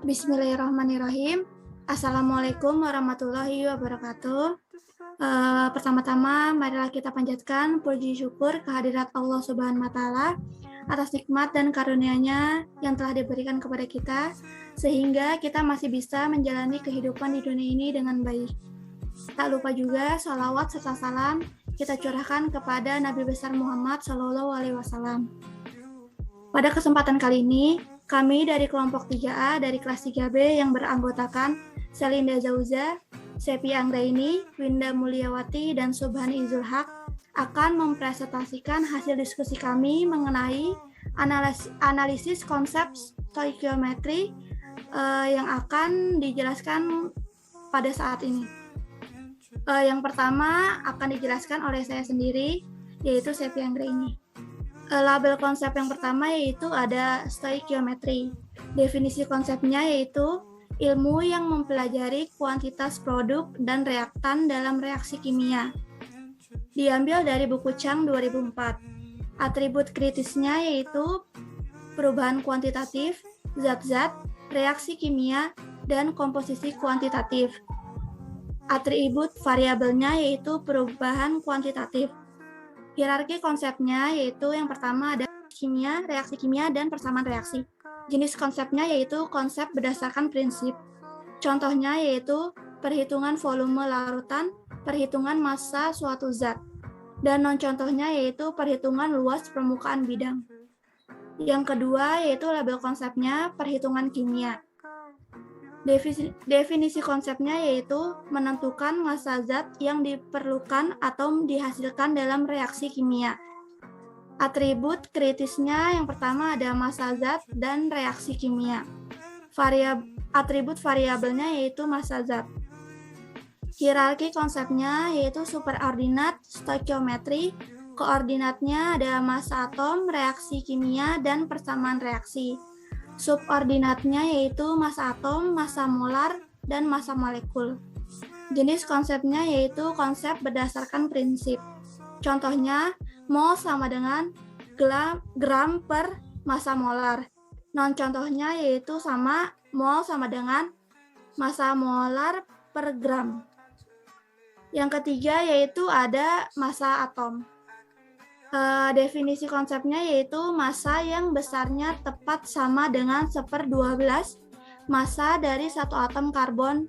Bismillahirrahmanirrahim. Assalamualaikum warahmatullahi wabarakatuh. Pertama-tama, marilah kita panjatkan puji syukur kehadirat Allah Subhanahu wa Ta'ala atas nikmat dan karunia-Nya yang telah diberikan kepada kita, sehingga kita masih bisa menjalani kehidupan di dunia ini dengan baik. Tak lupa juga sholawat serta salam kita curahkan kepada Nabi besar Muhammad SAW. Pada kesempatan kali ini, kami dari kelompok 3A dari kelas 3B yang beranggotakan Selinda Zauza, Sepi Anggraini, Winda Mulyawati, dan Subhani Izul Haq akan mempresentasikan hasil diskusi kami mengenai analisis konsep stoikiometri yang akan dijelaskan pada saat ini. Yang pertama akan dijelaskan oleh saya sendiri, yaitu Sepi Anggraini. Label konsep yang pertama yaitu ada stoikiometri. Definisi konsepnya yaitu ilmu yang mempelajari kuantitas produk dan reaktan dalam reaksi kimia. Diambil dari buku Chang 2004. Atribut kritisnya yaitu perubahan kuantitatif, zat-zat, reaksi kimia, dan komposisi kuantitatif. Atribut variabelnya yaitu perubahan kuantitatif. Hierarki konsepnya yaitu yang pertama ada kimia, reaksi kimia, dan persamaan reaksi. Jenis konsepnya yaitu konsep berdasarkan prinsip. Contohnya yaitu perhitungan volume larutan, perhitungan massa suatu zat. Dan non-contohnya yaitu perhitungan luas permukaan bidang. Yang kedua yaitu label konsepnya perhitungan kimia. Definisi konsepnya yaitu menentukan massa zat yang diperlukan atau dihasilkan dalam reaksi kimia. Atribut kritisnya yang pertama ada massa zat dan reaksi kimia. Atribut variabelnya yaitu massa zat. Hierarki konsepnya yaitu superordinat stoikiometri. Koordinatnya ada massa atom, reaksi kimia, dan persamaan reaksi. Subordinatnya yaitu massa atom, massa molar, dan massa molekul. Jenis konsepnya yaitu konsep berdasarkan prinsip. Contohnya, mol sama dengan gram per massa molar. Non-contohnya yaitu mol sama dengan massa molar per gram. Yang ketiga yaitu ada massa atom. Definisi konsepnya yaitu massa yang besarnya tepat sama dengan 1/12 massa dari satu atom karbon,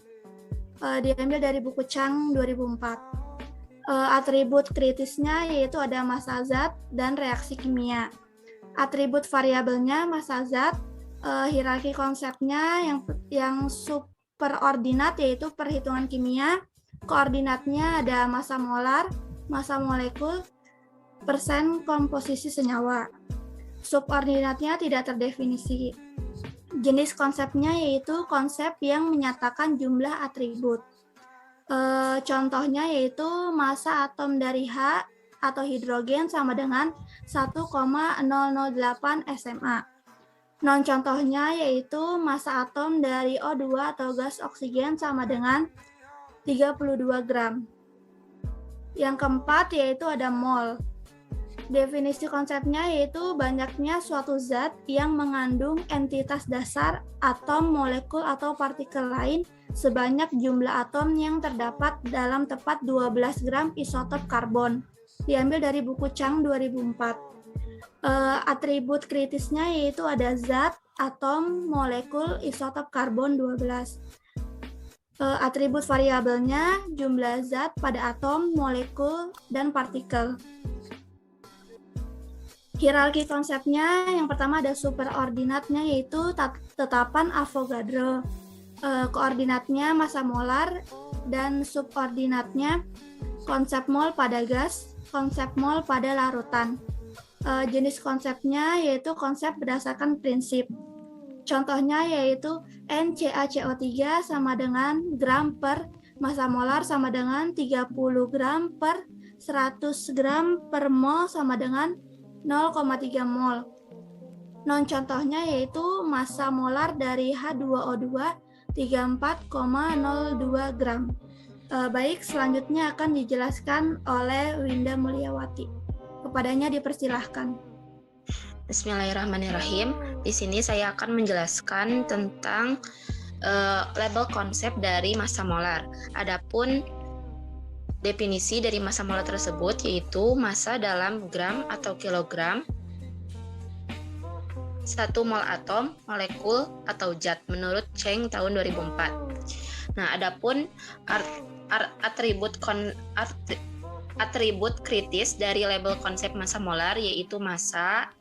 diambil dari buku Chang 2004. Atribut kritisnya yaitu ada massa zat dan reaksi kimia. Atribut variabelnya massa zat. Hierarki konsepnya yang superordinat yaitu perhitungan kimia. Koordinatnya ada massa molar, massa molekul, persen komposisi senyawa. Subordinatnya tidak terdefinisi. Jenis konsepnya yaitu konsep yang menyatakan jumlah atribut. Contohnya yaitu massa atom dari H atau hidrogen sama dengan 1,008 SMA. Non-contohnya yaitu massa atom dari O2 atau gas oksigen sama dengan 32 gram. Yang keempat yaitu ada mol. Definisi konsepnya yaitu banyaknya suatu zat yang mengandung entitas dasar, atom, molekul, atau partikel lain sebanyak jumlah atom yang terdapat dalam tepat 12 gram isotop karbon. Diambil dari buku Chang 2004. Atribut kritisnya yaitu ada zat, atom, molekul, isotop karbon 12. Atribut variabelnya jumlah zat pada atom, molekul, dan partikel. Hierarki konsepnya yang pertama ada superordinatnya yaitu tetapan Avogadro. Koordinatnya massa molar dan subordinatnya konsep mol pada gas, konsep mol pada larutan. Jenis konsepnya yaitu konsep berdasarkan prinsip. Contohnya yaitu NaCO3 sama dengan gram per massa molar sama dengan 30 gram per 100 gram per mol sama dengan 0,3 mol. Non-contohnya yaitu massa molar dari H2O2 34,02 gram. Baik, selanjutnya akan dijelaskan oleh Winda Mulyawati. Kepadanya dipersilahkan. Bismillahirrahmanirrahim. Di sini saya akan menjelaskan tentang label konsep dari massa molar. Adapun definisi dari massa molar tersebut yaitu massa dalam gram atau kilogram 1 mol atom, molekul, atau zat menurut Cheng tahun 2004. Nah, adapun atribut kritis dari label konsep massa molar yaitu massa,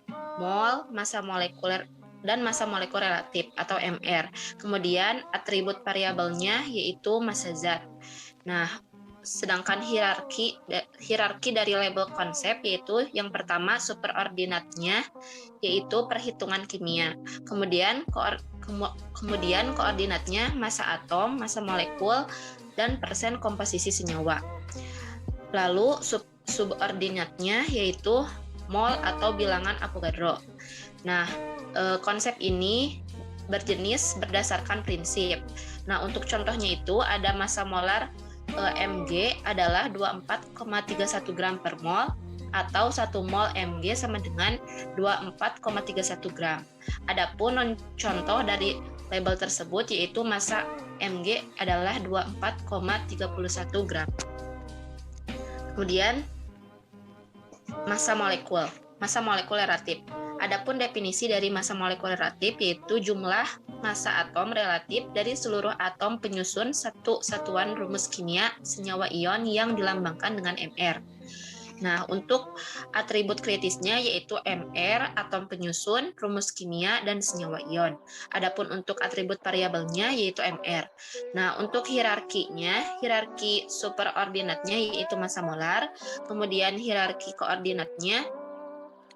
mol, massa molekuler, dan massa molekul relatif atau MR. Kemudian atribut variabelnya yaitu massa zat. Nah, sedangkan hierarki dari label konsep yaitu yang pertama superordinatnya yaitu perhitungan kimia. Kemudian koordinatnya massa atom, massa molekul, dan persen komposisi senyawa. Lalu subordinatnya yaitu mol atau bilangan Avogadro. Nah, konsep ini berjenis berdasarkan prinsip. Nah, untuk contohnya itu ada massa molar Mg adalah 24,31 gram per mol atau 1 mol Mg sama dengan 24,31 gram. Adapun contoh dari label tersebut yaitu massa Mg adalah 24,31 gram. Kemudian massa molekul relatif. Adapun definisi dari massa molekul relatif yaitu jumlah massa atom relatif dari seluruh atom penyusun satu satuan rumus kimia senyawa ion yang dilambangkan dengan Mr. Nah, untuk atribut kritisnya yaitu Mr, atom penyusun, rumus kimia, dan senyawa ion. Adapun untuk atribut variabelnya yaitu Mr. Nah, untuk hierarki superordinatnya yaitu massa molar, kemudian hierarki koordinatnya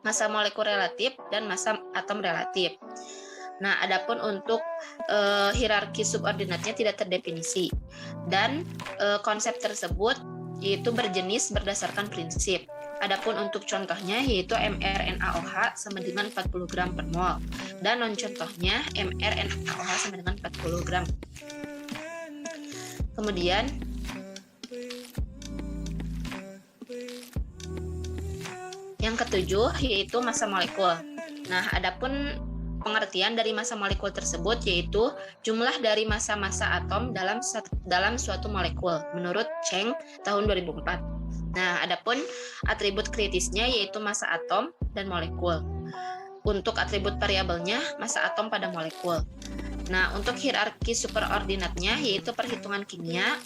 massa molekul relatif dan massa atom relatif. Nah, adapun untuk hierarki subordinatnya tidak terdefinisi. Dan konsep tersebut yaitu berjenis berdasarkan prinsip. Adapun untuk contohnya yaitu mRNaOH sama dengan 40 gram per mol. Dan non-contohnya mRNaOH sama dengan 40 gram. Kemudian yang ketujuh yaitu massa molekul. Nah, adapun pengertian dari massa molekul tersebut yaitu jumlah dari massa-massa atom dalam suatu molekul menurut Cheng tahun 2004. Nah, adapun atribut kritisnya yaitu massa atom dan molekul. Untuk atribut variabelnya massa atom pada molekul. Nah, untuk hierarki superordinatnya yaitu perhitungan kimia.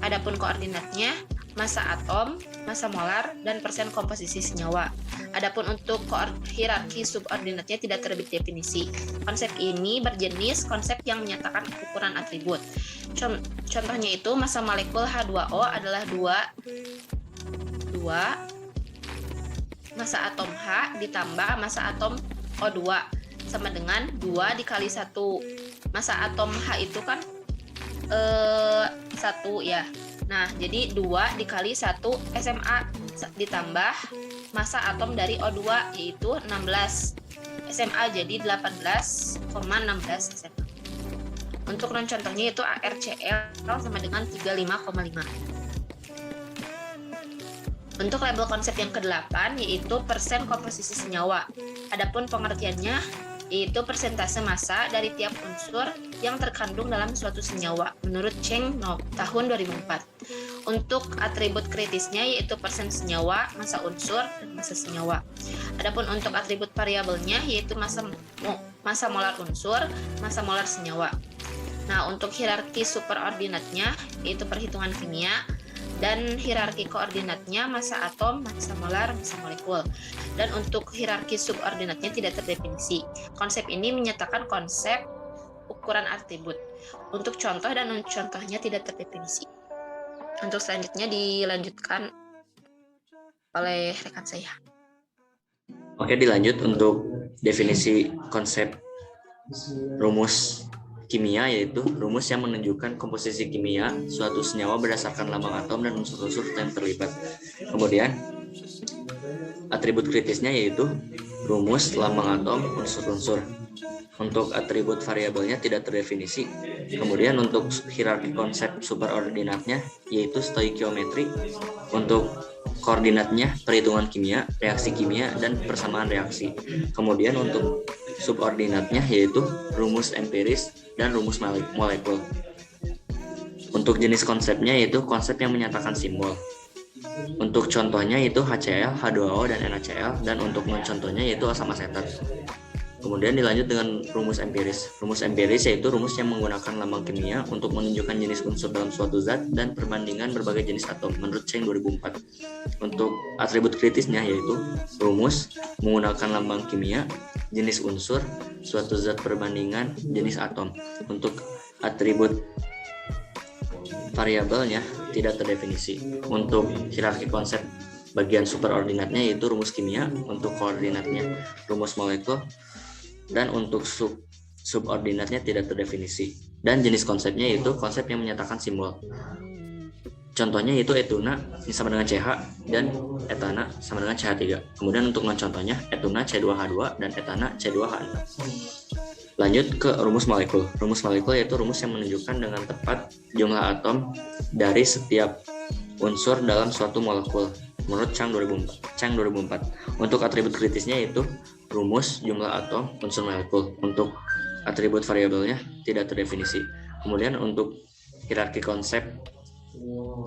Adapun koordinatnya massa atom, massa molar, dan persen komposisi senyawa. Adapun untuk hierarki subordinatnya tidak terdefinisi. Konsep ini berjenis konsep yang menyatakan ukuran atribut. Contohnya itu massa molekul H2O adalah 2 massa atom H ditambah massa atom O2 sama dengan 2 dikali 1. Massa atom H itu kan 1 ya. Nah, jadi 2 dikali 1 SMA ditambah massa atom dari O2 yaitu 16 SMA jadi 18,16 SMA. Untuk contohnya itu ArCl sama dengan 35,5. Untuk label konsep yang ke-8 yaitu persen komposisi senyawa. Adapun pengertiannya yaitu persentase massa dari tiap unsur yang terkandung dalam suatu senyawa menurut Cheng tahun 2004. Untuk atribut kritisnya yaitu persen senyawa, massa unsur, dan massa senyawa. Adapun untuk atribut variabelnya yaitu massa molar unsur, massa molar senyawa. Nah, untuk hierarki superordinatnya yaitu perhitungan kimia, dan hierarki koordinatnya massa atom, massa molar, massa molekul. Dan untuk hierarki subordinatnya tidak terdefinisi. Konsep ini menyatakan konsep ukuran atribut. Untuk contoh dan non-contohnya tidak terdefinisi. Untuk selanjutnya dilanjutkan oleh rekan saya. Oke, dilanjut untuk definisi konsep rumus kimia, yaitu rumus yang menunjukkan komposisi kimia suatu senyawa berdasarkan lambang atom dan unsur-unsur yang terlibat. Kemudian atribut kritisnya yaitu rumus lambang atom unsur-unsur. Untuk atribut variabelnya tidak terdefinisi. Kemudian untuk hierarki konsep superordinatnya yaitu stoikiometri. Untuk koordinatnya perhitungan kimia, reaksi kimia, dan persamaan reaksi. Kemudian untuk subordinatnya yaitu rumus empiris dan rumus molekul. Untuk jenis konsepnya yaitu konsep yang menyatakan simbol. Untuk contohnya yaitu HCl, H2O, dan NaCl, dan untuk non-contohnya yaitu asam asetat. Kemudian dilanjut dengan rumus empiris. Rumus empiris yaitu rumus yang menggunakan lambang kimia untuk menunjukkan jenis unsur dalam suatu zat dan perbandingan berbagai jenis atom menurut Cheng 2004. Untuk atribut kritisnya yaitu rumus menggunakan lambang kimia, jenis unsur, suatu zat perbandingan, jenis atom. Untuk atribut variabelnya tidak terdefinisi. Untuk hierarki konsep bagian superordinatnya yaitu rumus kimia, untuk koordinatnya rumus molekul, dan untuk subordinatnya tidak terdefinisi. Dan jenis konsepnya yaitu konsep yang menyatakan simbol. Contohnya yaitu etuna sama dengan CH dan etana sama dengan CH3. Kemudian untuk non-contohnya etuna C2H2 dan etana C2H6. Lanjut ke rumus molekul. Rumus molekul yaitu rumus yang menunjukkan dengan tepat jumlah atom dari setiap unsur dalam suatu molekul menurut Chang 2004. Untuk atribut kritisnya yaitu rumus jumlah atom unsur molekul. Untuk atribut variabelnya tidak terdefinisi. Kemudian untuk hierarki konsep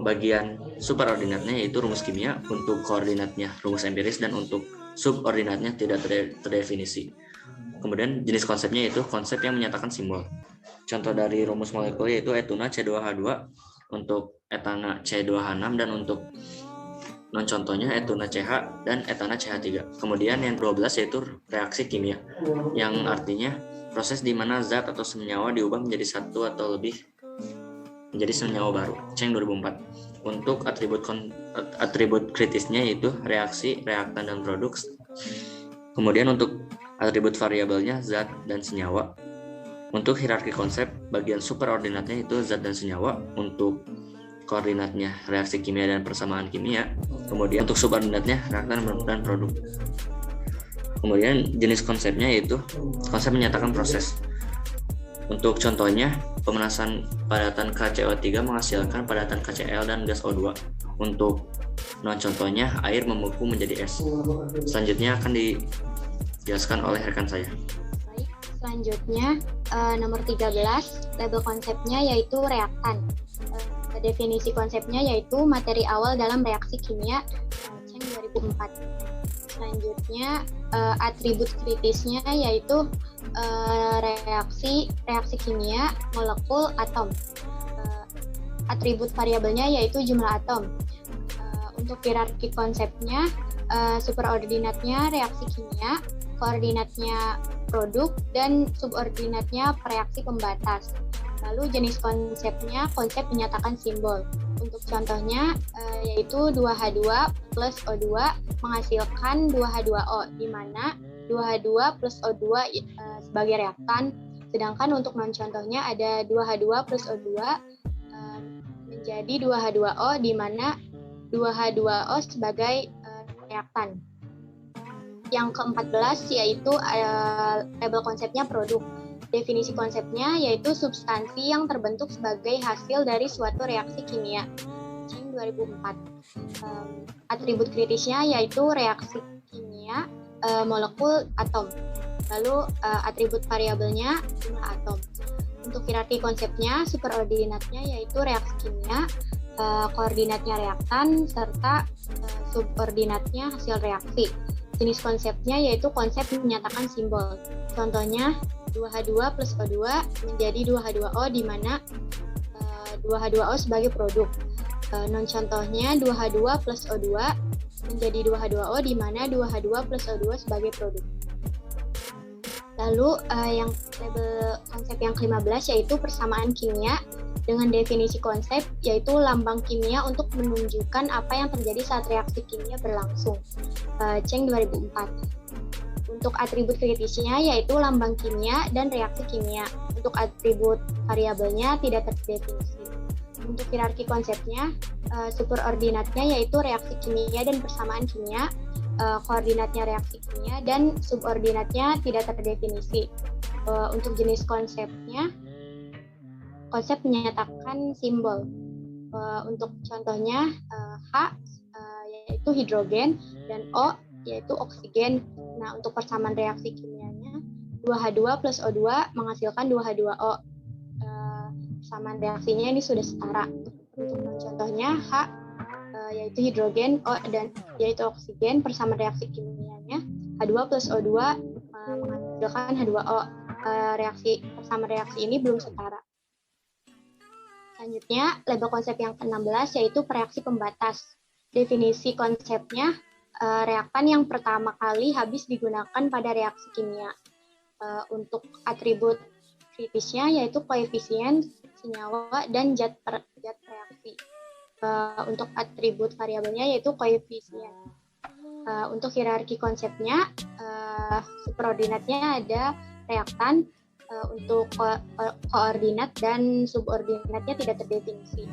bagian superordinatnya yaitu rumus kimia, untuk koordinatnya rumus empiris, dan untuk subordinatnya tidak terdefinisi. Kemudian jenis konsepnya yaitu konsep yang menyatakan simbol. Contoh dari rumus molekul yaitu etuna C2H2, untuk etana C2H6, dan untuk non-contohnya etuna CH dan etana CH3. Kemudian yang 12 yaitu reaksi kimia, yang artinya proses di mana zat atau senyawa diubah menjadi satu atau lebih menjadi senyawa baru. Cheng 2004. Untuk atribut kritisnya yaitu reaksi, reaktan, dan produk. Kemudian untuk atribut variabelnya zat dan senyawa. Untuk hierarki konsep bagian superordinatnya itu zat dan senyawa. Untuk koordinatnya reaksi kimia dan persamaan kimia. Kemudian untuk subordinatnya reaktan dan produk. Kemudian jenis konsepnya yaitu konsep menyatakan proses. Untuk contohnya pemanasan padatan KCO3 menghasilkan padatan KCl dan gas O2. Untuk non-contohnya air membeku menjadi es. Selanjutnya akan dijelaskan oleh rekan saya. Baik, selanjutnya nomor 13, label konsepnya yaitu reaktan. Definisi konsepnya yaitu materi awal dalam reaksi kimia, Cheng 2004. Selanjutnya atribut kritisnya yaitu reaksi kimia, molekul, atom. Atribut variabelnya yaitu jumlah atom. Untuk hierarki konsepnya, superordinatnya reaksi kimia, koordinatnya produk, dan subordinatnya reaksi pembatas. Lalu jenis konsepnya konsep menyatakan simbol. Untuk contohnya yaitu 2H2 plus O2 menghasilkan 2H2O, di mana 2H2 plus O2 sebagai reaktan, sedangkan untuk non-contohnya ada 2H2 plus O2 menjadi 2H2O, di mana 2H2O sebagai reaktan. Yang ke-14 yaitu label konsepnya produk. Definisi konsepnya yaitu substansi yang terbentuk sebagai hasil dari suatu reaksi kimia. Cheng 2004. Atribut kritisnya yaitu reaksi kimia, molekul, atom. Lalu atribut variabelnya jumlah atom. Untuk hierarki konsepnya, superordinatnya yaitu reaksi kimia, koordinatnya reaktan, serta subordinatnya hasil reaksi. Jenis konsepnya yaitu konsep menyatakan simbol. Contohnya 2H2 plus O2 menjadi 2H2O, di mana 2H2O sebagai produk. Non-contohnya 2H2 plus O2 menjadi 2H2O, di mana 2H2 plus O2 sebagai produk. Lalu yang label konsep yang ke-15 yaitu persamaan kimia, dengan definisi konsep yaitu lambang kimia untuk menunjukkan apa yang terjadi saat reaksi kimia berlangsung. Cheng 2004. Untuk atribut kritisnya yaitu lambang kimia dan reaksi kimia. Untuk atribut variabelnya tidak terdefinisi. Untuk hierarki konsepnya, superordinatnya yaitu reaksi kimia dan persamaan kimia. koordinatnya reaksi kimia dan subordinatnya tidak terdefinisi. Untuk jenis konsepnya, konsep menyatakan simbol. Untuk contohnya H yaitu hidrogen dan O yaitu oksigen. Nah, untuk persamaan reaksi kimianya 2H2 plus O2 menghasilkan 2H2O. Persamaan reaksinya ini sudah setara. Untuk contohnya H yaitu hidrogen, O dan yaitu oksigen, persamaan reaksi kimianya H2 plus O2 menghasilkan H2O. Persamaan reaksi ini belum setara. Selanjutnya, label konsep yang ke-16 yaitu reaksi pembatas. Definisi konsepnya, reaktan yang pertama kali habis digunakan pada reaksi kimia. Untuk atribut kritisnya yaitu koefisien senyawa dan zat reaksi. Untuk atribut variabelnya yaitu koefisien. Untuk hierarki konsepnya, superordinatnya ada reaktan, untuk koordinat dan subordinatnya tidak terdefinisi.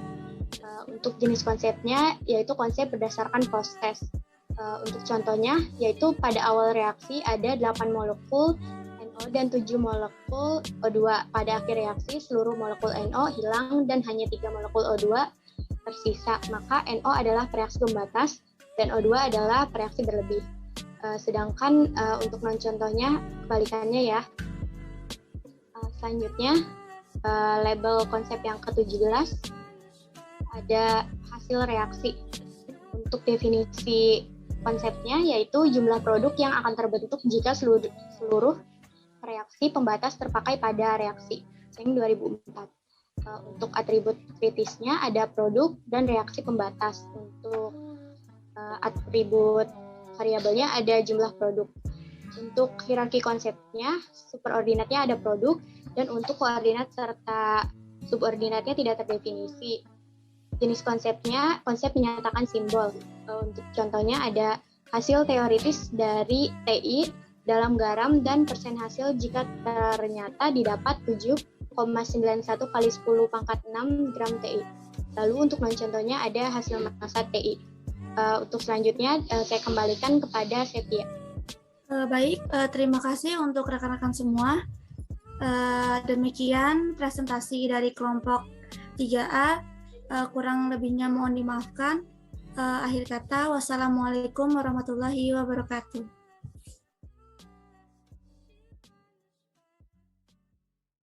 Untuk jenis konsepnya yaitu konsep berdasarkan proses. Untuk contohnya yaitu pada awal reaksi ada 8 molekul NO dan 7 molekul O2. Pada akhir reaksi seluruh molekul NO hilang dan hanya 3 molekul O2 tersisa. Maka NO adalah reaksi pembatas dan O2 adalah reaksi berlebih. Sedangkan untuk non-contohnya kebalikannya ya. Selanjutnya, label konsep yang ke-17 ada hasil reaksi. Untuk definisi konsepnya yaitu jumlah produk yang akan terbentuk jika seluruh reaksi pembatas terpakai pada reaksi. Cheng 2004. Untuk atribut kritisnya ada produk dan reaksi pembatas. Untuk atribut variabelnya ada jumlah produk. Untuk hierarki konsepnya, superordinatnya ada produk, dan untuk koordinat serta subordinatnya tidak terdefinisi. Jenis konsepnya, konsep menyatakan simbol. Untuk contohnya ada hasil teoritis dari TI dalam garam dan persen hasil jika ternyata didapat 7,91 kali 10 pangkat 6 gram TI. Lalu untuk non-contohnya ada hasil massa TI. Untuk selanjutnya saya kembalikan kepada Setia. Baik, terima kasih untuk rekan-rekan semua. Demikian presentasi dari kelompok 3A. Kurang lebihnya mohon dimaafkan. Akhir kata, wassalamualaikum warahmatullahi wabarakatuh.